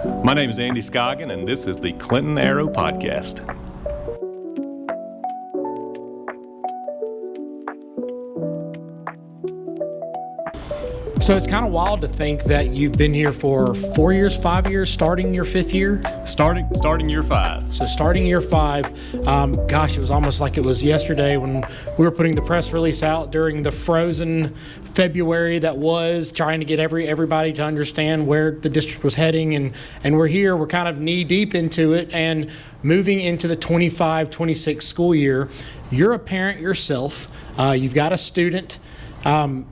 My name is Andy Schoggin, and this is the Clinton Arrow Podcast. So it's kind of wild to think that you've been here for 4 years, 5 years, starting your fifth year? Starting year 5. So starting year 5, gosh, it was almost like it was yesterday when we were putting the press release out during the frozen February that was, trying to get everybody to understand where the district was heading. And we're here, we're kind of knee deep into it and moving into the 25-26 school year. You're a parent yourself. You've got a student. And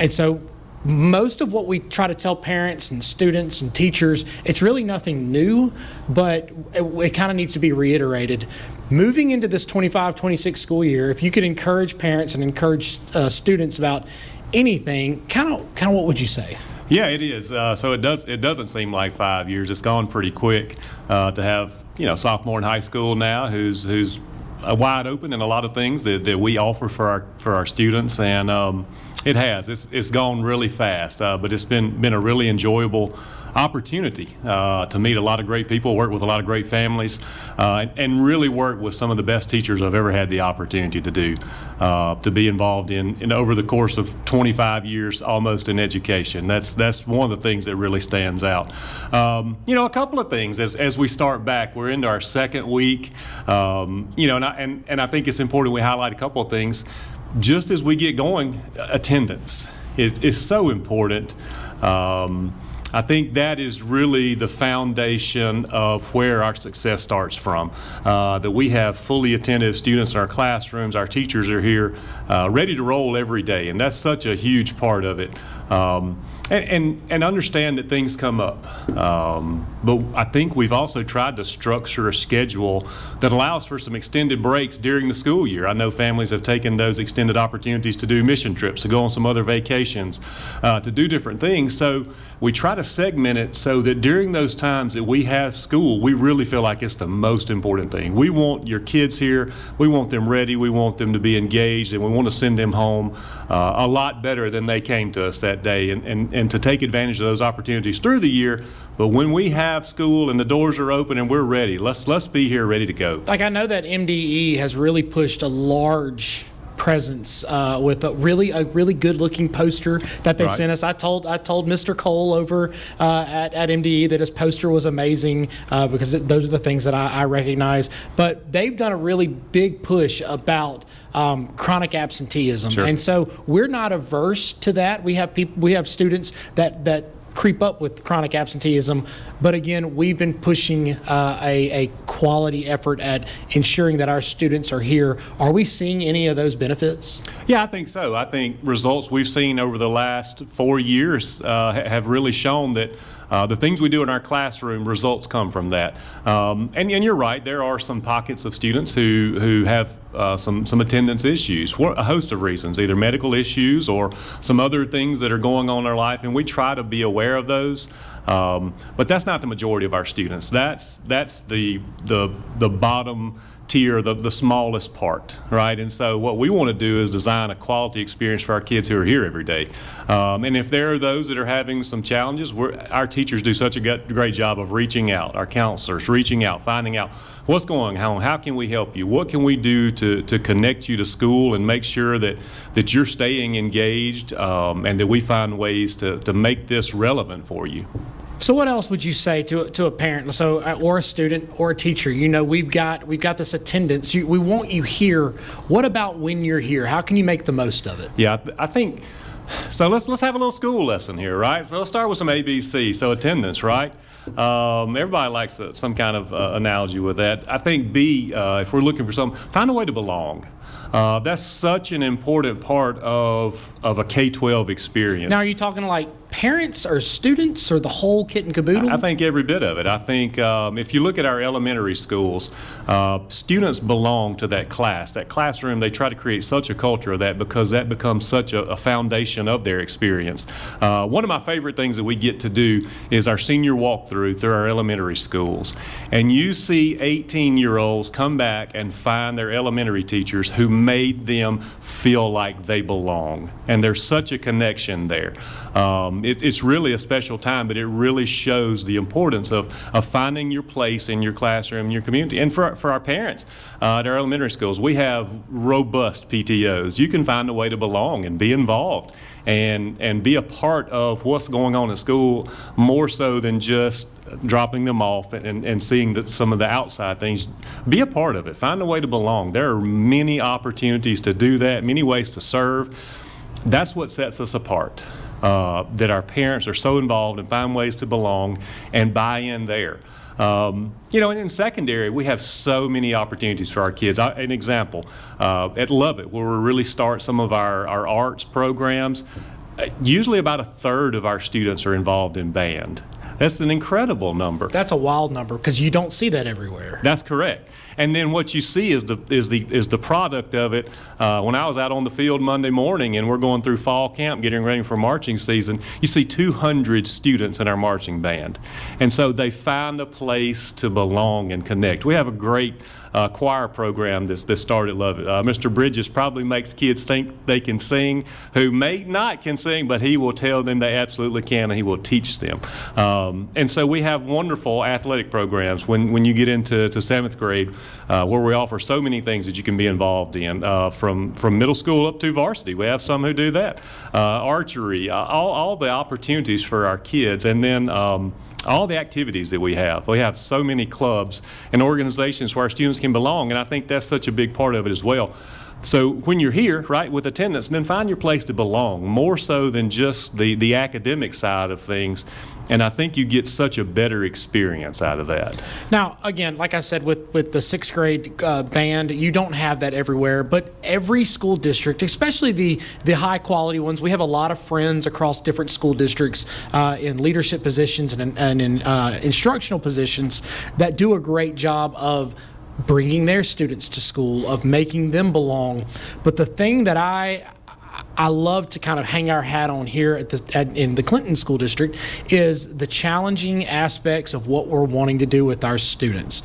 so most of what we try to tell parents and students and teachers, it's really nothing new, but it kind of needs to be reiterated. Moving into this 25-26 school year, if you could encourage parents and encourage students about anything, kind of what would you say? Yeah, it is. So it doesn't seem like 5 years. It's gone pretty quick to have sophomore in high school now who's wide open in a lot of things that we offer for our students, and it has. It's gone really fast, but it's been a really enjoyable opportunity to meet a lot of great people, work with a lot of great families, and really work with some of the best teachers I've ever had the opportunity to do, to be involved in over the course of 25 years almost in education. That's one of the things that really stands out. A couple of things as we start back. We're into our second week, and I think it's important we highlight a couple of things. Just as we get going, attendance is so important. I think that is really the foundation of where our success starts from, that we have fully attentive students in our classrooms. Our teachers are here ready to roll every day, and that's such a huge part of it. And understand that things come up. But I think we've also tried to structure a schedule that allows for some extended breaks during the school year. I know families have taken those extended opportunities to do mission trips, to go on some other vacations, to do different things. So we try to segment it so that during those times that we have school, we really feel like it's the most important thing. We want your kids here. We want them ready. We want them to be engaged, and we want to send them home a lot better than they came to us that day, and to take advantage of those opportunities through the year. But when we have school and the doors are open and we're ready, let's be here ready to go. Like, I know that MDE has really pushed a large presence with a really good looking poster that they sent us. I told Mr. Cole over at MDE that his poster was amazing because those are the things that I recognize. But they've done a really big push about chronic absenteeism, Sure. And so we're not averse to that. We have students that creep up with chronic absenteeism, but again, we've been pushing a quality effort at ensuring that our students are here. Are we seeing any of those benefits? Yeah, I think so. I think results we've seen over the last 4 years have really shown that the things we do in our classroom, results come from that. And you're right, there are some pockets of students who have some attendance issues for a host of reasons, either medical issues or some other things that are going on in their life, and we try to be aware of those. But that's not the majority of our students. That's the bottom tier, the smallest part, right? And so what we want to do is design a quality experience for our kids who are here every day. And if there are those that are having some challenges, our teachers do such a great job of reaching out, our counselors reaching out, finding out what's going on, how can we help you, what can we do to connect you to school and make sure that you're staying engaged, and that we find ways to make this relevant for you. So what else would you say to a parent, or a student or a teacher? We've got this attendance. We want you here. What about when you're here? How can you make the most of it? Yeah, I think so. Let's have a little school lesson here, right? So let's start with some ABC. So attendance, right? Everybody likes some kind of analogy with that. I think B, if we're looking for something, find a way to belong. That's such an important part of a K-12 experience. Now, are you talking like parents or students or the whole kit and caboodle? I think every bit of it. I think if you look at our elementary schools, students belong to that classroom. They try to create such a culture of that because that becomes such a foundation of their experience. One of my favorite things that we get to do is our senior walkthrough through our elementary schools. And you see 18-year-olds come back and find their elementary teachers who made them feel like they belong. And there's such a connection there. It's really a special time, but it really shows the importance of finding your place in your classroom, your community. And for our parents at our elementary schools, we have robust PTOs. You can find a way to belong and be involved and be a part of what's going on in school, more so than just dropping them off and seeing some of the outside things. Be a part of it. Find a way to belong. There are many opportunities to do that, many ways to serve. That's what sets us apart, that our parents are so involved and find ways to belong and buy in there. And in secondary, we have so many opportunities for our kids. An example, at Lovett, where we really start some of our arts programs, usually about a third of our students are involved in band. That's an incredible number. That's a wild number because you don't see that everywhere. That's correct. And then what you see is the product of it. When I was out on the field Monday morning and we're going through fall camp, getting ready for marching season, you see 200 students in our marching band. And so they find a place to belong and connect. We have a great choir program that started at Lovett. Mr. Bridges probably makes kids think they can sing who may not can sing, but he will tell them they absolutely can, and he will teach them. And so we have wonderful athletic programs when you get into 7th grade, where we offer so many things that you can be involved in, from middle school up to varsity. We have some who do that. Archery, all the opportunities for our kids, and then all the activities that we have. We have so many clubs and organizations where our students can belong, and I think that's such a big part of it as well. So when you're here, right, with attendance, then find your place to belong, more so than just the academic side of things. And I think you get such a better experience out of that. Now, again, like I said, with the 6th grade band, you don't have that everywhere, but every school district, especially the high quality ones, we have a lot of friends across different school districts in leadership positions and in instructional positions that do a great job of bringing their students to school, of making them belong. But the thing that I love to kind of hang our hat on here in the Clinton School District is the challenging aspects of what we're wanting to do with our students.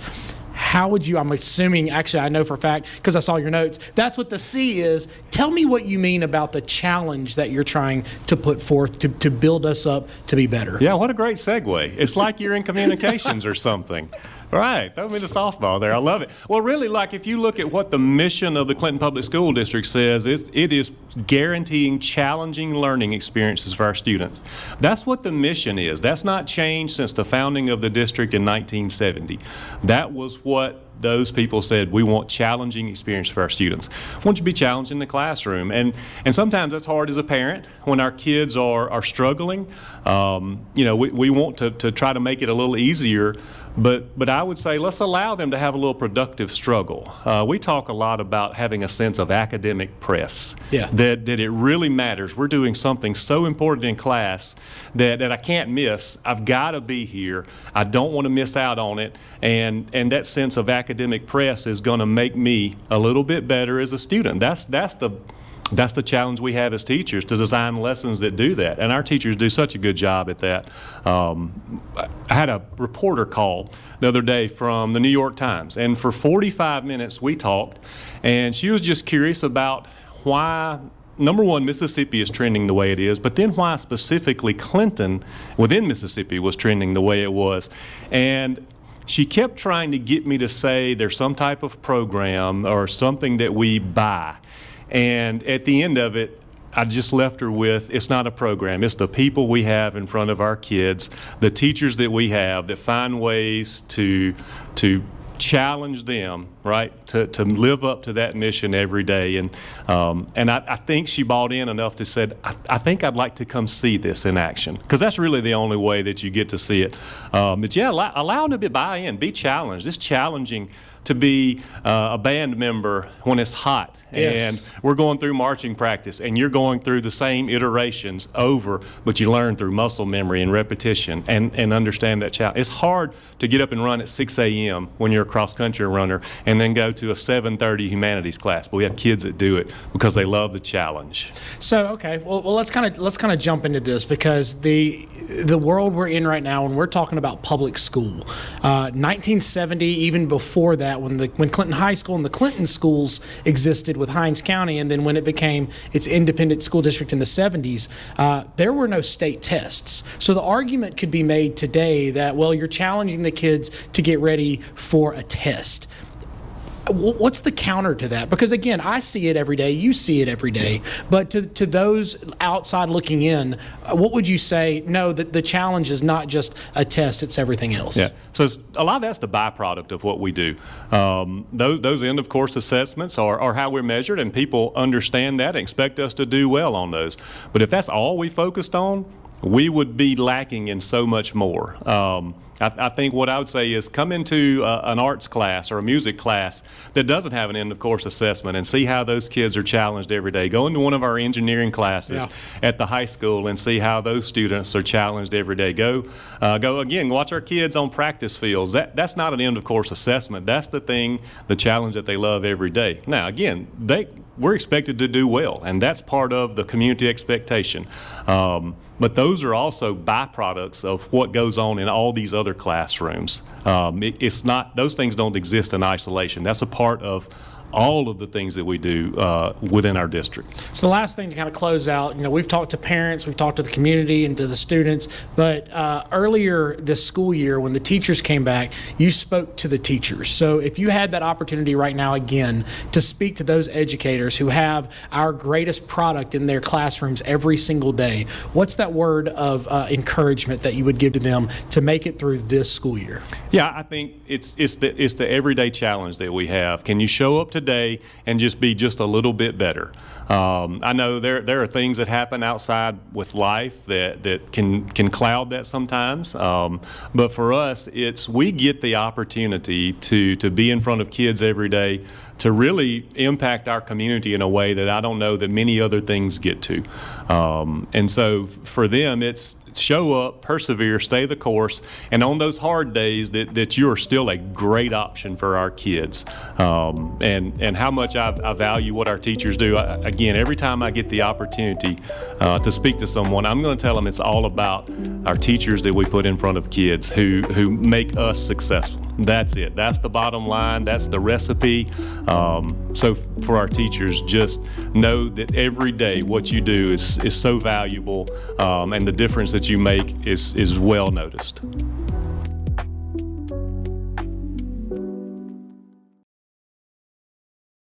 How would you, I'm assuming, actually I know for a fact because I saw your notes, that's what the C is. Tell me what you mean about the challenge that you're trying to put forth to build us up to be better. Yeah, what a great segue. It's like you're in communications or something. Right, throw me the softball there. I love it. Well, really, like if you look at what the mission of the Clinton Public School District says, it is guaranteeing challenging learning experiences for our students. That's what the mission is. That's not changed since the founding of the district in 1970. That was what those people said. We want challenging experience for our students. We want you to be challenged in the classroom, and sometimes that's hard as a parent when our kids are struggling. We want to try to make it a little easier, but I would say let's allow them to have a little productive struggle. We talk a lot about having a sense of academic press. Yeah. That it really matters. We're doing something so important in class that I can't miss. I've got to be here. I don't want to miss out on it, and that sense of academic press is going to make me a little bit better as a student. That's the challenge we have as teachers, to design lessons that do that, and our teachers do such a good job at that. I had a reporter call the other day from the New York Times, and for 45 minutes we talked, and she was just curious about why, number one, Mississippi is trending the way it is, but then why specifically Clinton within Mississippi was trending the way it was. And she kept trying to get me to say there's some type of program or something that we buy. And at the end of it, I just left her with, it's not a program. It's the people we have in front of our kids, the teachers that we have that find ways to challenge them, right, to live up to that mission every day. And I think she bought in enough to said, I think I'd like to come see this in action, because that's really the only way that you get to see it. But yeah, allow them to buy in, be challenged. It's challenging to be a band member when it's hot. Yes. And we're going through marching practice and you're going through the same iterations over, but you learn through muscle memory and repetition and understand that challenge. It's hard to get up and run at 6 a.m. when you're a cross-country runner and then go to a 7:30 humanities class. But we have kids that do it because they love the challenge. So, okay, well let's kind of jump into this, because the world we're in right now, when we're talking about public school, 1970, even before that, that when Clinton High School and the Clinton schools existed with Hinds County, and then when it became its independent school district in the 70s, there were no state tests. So the argument could be made today that, well, you're challenging the kids to get ready for a test. What's the counter to that? Because again, I see it every day, you see it every day, but to those outside looking in, what would you say? No, that the challenge is not just a test, it's everything else. Yeah, so a lot of that's the byproduct of what we do. Those end of course assessments are how we're measured, and people understand that and expect us to do well on those. But if that's all we focused on, we would be lacking in so much more. I think what I would say is come into an arts class or a music class that doesn't have an end of course assessment and see how those kids are challenged every day. Go into one of our engineering classes at the high school and see how those students are challenged every day. Go again, watch our kids on practice fields. That's not an end of course assessment. That's the challenge that they love every day. Now again, we're expected to do well, and that's part of the community expectation. But those are also byproducts of what goes on in all these other classrooms. It's not; those things don't exist in isolation. That's a part of all of the things that we do within our district. So the last thing to kind of close out, we've talked to parents, we've talked to the community and to the students, but earlier this school year when the teachers came back, you spoke to the teachers. So if you had that opportunity right now again to speak to those educators who have our greatest product in their classrooms every single day, what's that word of encouragement that you would give to them to make it through this school year? Yeah, I think it's the everyday challenge that we have. Can you show up today and just be just a little bit better? I know there are things that happen outside with life that can cloud that sometimes. But for us, we get the opportunity to be in front of kids every day to really impact our community in a way that I don't know that many other things get to. And so for them, it's show up, persevere, stay the course, and on those hard days that you're still a great option for our kids. And how much I value what our teachers do. Again, every time I get the opportunity to speak to someone, I'm going to tell them it's all about our teachers that we put in front of kids who make us successful. That's it. That's the bottom line. That's the recipe. So for our teachers, just know that every day what you do is so valuable, and the difference that you make is well noticed.